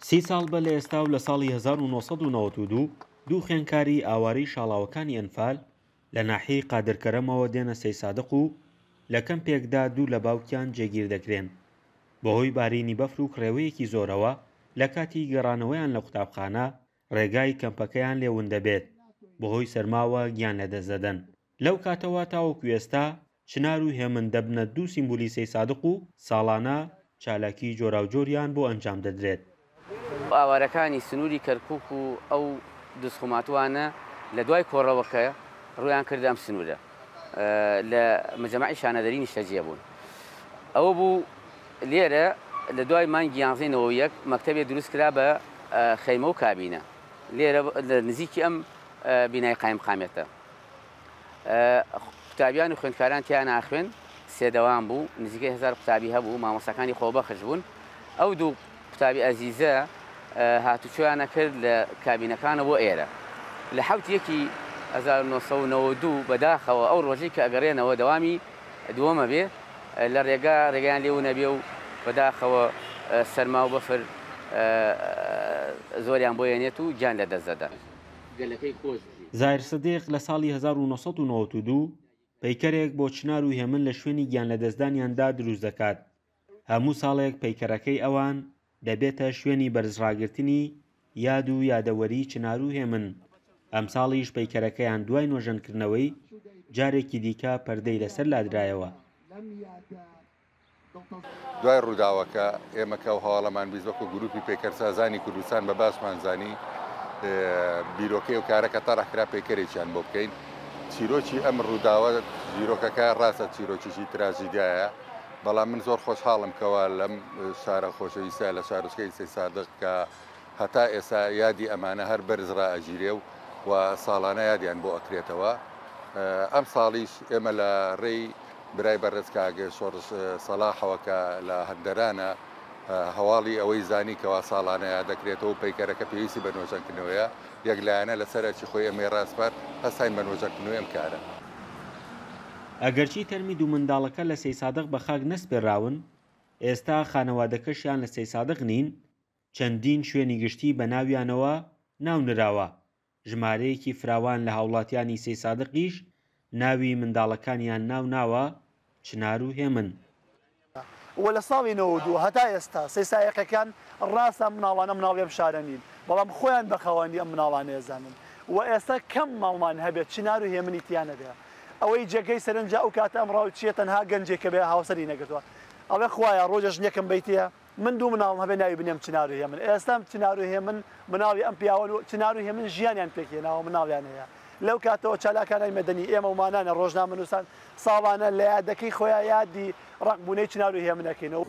30 ساڵ بە لە ئێستا و لە ساڵی 1992 دوو خوێندکاری ئاوارەی شاڵاوەکانی ئەنفال لە ناحیەی قادرکەرەمەوە دێنە سەی سادق و لە کەمپێکدا دوو لە باوکیان جێگیر دەکرێن بەهۆی بارینی بەفر و کڕێوەیەکی زۆرەوە لە کاتی گەڕانەوەیان لە قوتابخانە ڕێگای کەمپەکەیان لێون دەبێت بەهۆی سەرماوە گیان لەدەستدەدەن. لەو کاتەوە تاوەکو ئێستا چنار و هێمن دەبنە دوو سیمبولی سەی سادق و ساڵانە چالاکی جۆراوجۆریان بۆ ئەنجام دەدرێت. ئاوارەکانی سنووری کەرکووک و ئەو دەستخوماتوانە لە دوای کۆڕەوەکە ڕویان کردام سنوورە لە مەجەمەعی شانەدەرینی شەجێ بوون. ئەوە بوو لێرە لە دوای مانگی 11 مەکتەبێ دروست کرا بە خەیمە و کابینە لێرە لە نزیکی ئەم بینای قایم قامێتە. قوتابیان و خوێندکاران تیان ناخوێن سێدەوام بوو، نزیکەی 1000 قوتابی هەبوو، مامۆستاکانی خۆبەخش بوون. ئەو دوو قوتابی ئەزیزە هاتوچۆیانە کرد لە کابینەکانە بۆ ئێرە لە 1992 بەداخەوە ئەو ڕۆژەی کە ئەگەڕێنەوە دەوامی دووەمە بێ لە ڕێگەیان لێو نەبێ و بەداخەوە سەرما و بەفر زۆریان بۆیێنێت و گیان لەدەستدەدا. زایر سەدیق لە ساڵی 1992 پەیکەرێک بۆ چنار و هێمن لە شوێنی گیان لەدەستدانیاندا دروست دەکات. هەموو ساڵێک پەیکەرەکەی ئەوان دەبێتە شوێنی بەرزڕاگرتنی یاد و یادەوەری چنار و هێمن. ئەم ساڵیش پەیکەرەکەیان دوای نۆژەنکردنەوەی جارێکی دیکە پەردەی لەسەر لادرایەوە. دوای ڕووداوەکە ئێمەکە و هەواڵەمان بیست وەکو گروپی پێکەرسازانی کوردستان بە باسمانزانی بیرۆکەی و کارەکە تەڕەکرا پێکەرێکیان بۆ بکەین. چیرۆکی ئەم ڕووداوە بیرۆکەکە ڕاستە چیرۆکیشی تراژیدایە، بەڵام من زۆر خۆشحاڵم کەوا لەم شارە خۆشەویستە لە شارۆچکەی سەی سادق کە هەتا ئێستا یادی ئەمانە هەر بەرزڕا ئەژیرێ و ساڵانە یادیان بۆ ئەکرێتەوە. ئەم ساڵیش ئێمە لە ڕێی برای بەڕێز کاگە شۆڕش سەلاحەوە کە لە هەندەرانە هەواڵی ئەوەی زانی کەوا ساڵانە یاد دەکرێتەوە و پەیکەرەکە پێویستی بە نۆژەنکردنەوەیە یەکلایەنە لەسەرکی خۆی ئەمەی ڕاستپەر هەستاین بە نۆژەنکردنەوەی ئەم کارە. ئەگەرچی تەرمی دوو منداڵەکە لە سەی سادق بە خاک نەسپێراون، ئێستا خانەوادەکەشیان لە سەی سادق نین، چەندین شوێنی گشتی بە ناویانەوە ناونراوە. ژمارەیەکی فراوان لە هاوڵاتیانی سەی سادقیش ناوی منداڵەکانیان ناوناوە چنار و هێمن. وە لە ساڵی 92 هەتا ئێستا سەی سایەقەکان ڕاستە مناڵانە مناڵێم شارە نین، بەڵام خۆیان بەخەوەندی ئەم مناڵانە ێزانن و ئێستا کەم ماڵمان هەبێت چنار و هێمنی تیانە بێ. ئەوەی جێگەی سەرنجا ئەو کاتە ئەمڕاو چیە تەنها گەنجێکە بێ هاوسەری نەگرتووە. ئەوێ خوایە ڕۆژە ژنێکم بیتە من دوو مناڵم هەبێ ناوی بنێم چنار و هێمن. ئێستا چنار و هێمن مناڵی ئەم پیاوە و چنار و هێمن ژیانیان پێکهێناوە مناڵیان هەیە. لەو کاتەوە چالاکانای مەدەنی ئێمە ومانانە ڕۆژنامەنووسان ساڵانە لە یادەکەی خۆیان یادی ڕقبوونەی چنار و هێمنەکەینەوە.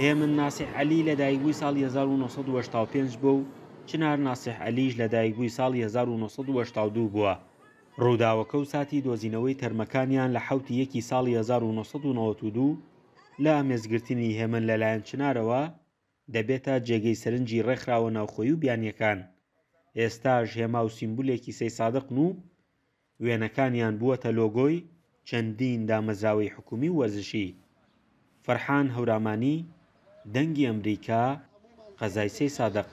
هێمن ناسیح عەلی لەدایکبووی ساڵی 1985 بوو و چنار ناسیح عەلیش لەدایکبووی ساڵی 1982 بووە. ڕووداوەکە و ساتی دۆزینەوەی تەرمەکانیان لە 7 ساڵی 1992 لە ئامێزگرتنی هێمن لەلایەن چنارەوە دەبێتە جێگەی سەرنجی ڕێکخراوە ناوخۆیی و بیانیەکان. ئێستاش هێما و سیمبولێکی سەی سادقن و وێنەکانیان بووەتە لۆگۆی چەندین دامەزراوەی حکومی و وەرزشی. فەرحان هەورامانی، دەنگی ئەمریکا، قەزای سەی سادق.